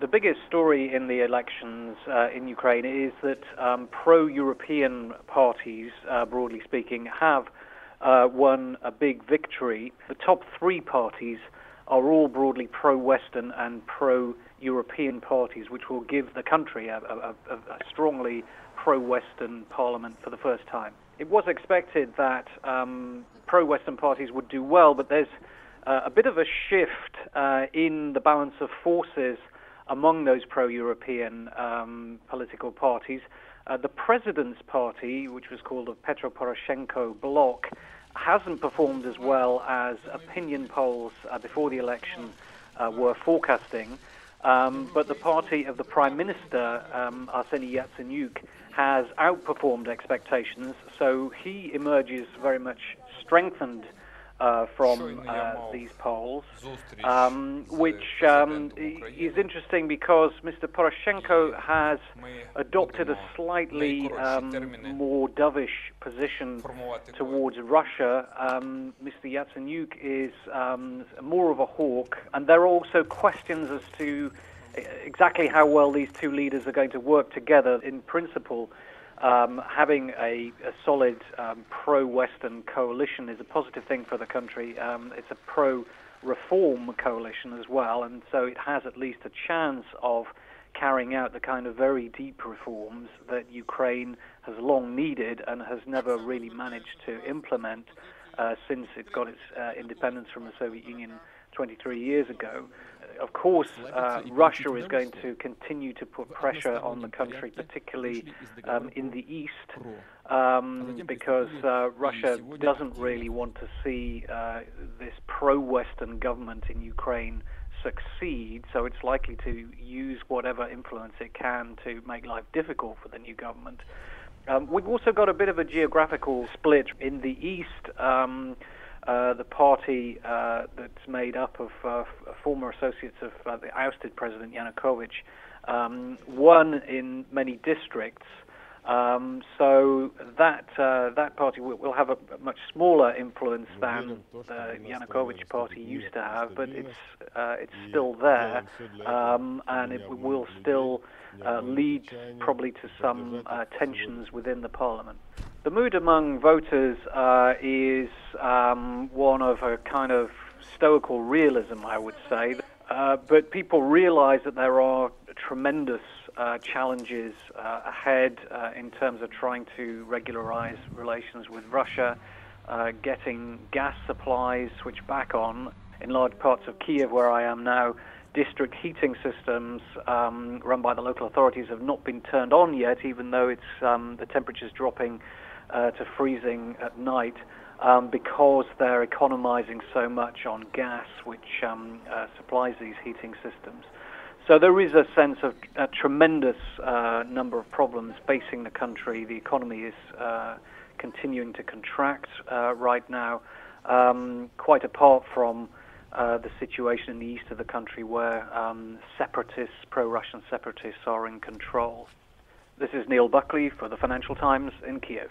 The biggest story in the elections in Ukraine is that pro-European parties, broadly speaking, have won a big victory. The top three parties are all broadly pro-Western and pro-European parties, which will give the country a strongly pro-Western parliament for the first time. It was expected that pro-Western parties would do well, but there's a bit of a shift in the balance of forces among those pro-European political parties. The President's Party, which was called the Petro Poroshenko bloc, hasn't performed as well as opinion polls before the election were forecasting. But the party of the Prime Minister, Arseniy Yatsenyuk, has outperformed expectations, so he emerges very much strengthened from these polls, which is interesting because Mr. Poroshenko has adopted a slightly more dovish position towards Russia. Mr. Yatsenyuk is more of a hawk, and there are also questions as to exactly how well these two leaders are going to work together. In principle, having a solid pro-Western coalition is a positive thing for the country. It's a pro-reform coalition as well, and so it has at least a chance of carrying out the kind of very deep reforms that Ukraine has long needed and has never really managed to implement since it got its independence from the Soviet Union 23 years ago. Of course, Russia is going to continue to put pressure on the country, particularly in the east, because Russia doesn't really want to see this pro-Western government in Ukraine succeed, so it's likely to use whatever influence it can to make life difficult for the new government. We've also got a bit of a geographical split in the east. The party that's made up of former associates of the ousted President Yanukovych won in many districts. So that party will have a much smaller influence than the Yanukovych party used to have, but it's still there, and it will still lead probably to some tensions within the parliament. The mood among voters is one of a kind of stoical realism, I would say. But people realize that there are tremendous challenges ahead in terms of trying to regularize relations with Russia, getting gas supplies switched back on. In large parts of Kiev, where I am now, district heating systems run by the local authorities have not been turned on yet, even though it's the temperature's dropping to freezing at night, because they're economizing so much on gas, which supplies these heating systems. So there is a sense of a tremendous number of problems facing the country. The economy is continuing to contract right now, quite apart from the situation in the east of the country where separatists, pro-Russian separatists, are in control. This is Neil Buckley for the Financial Times in Kiev.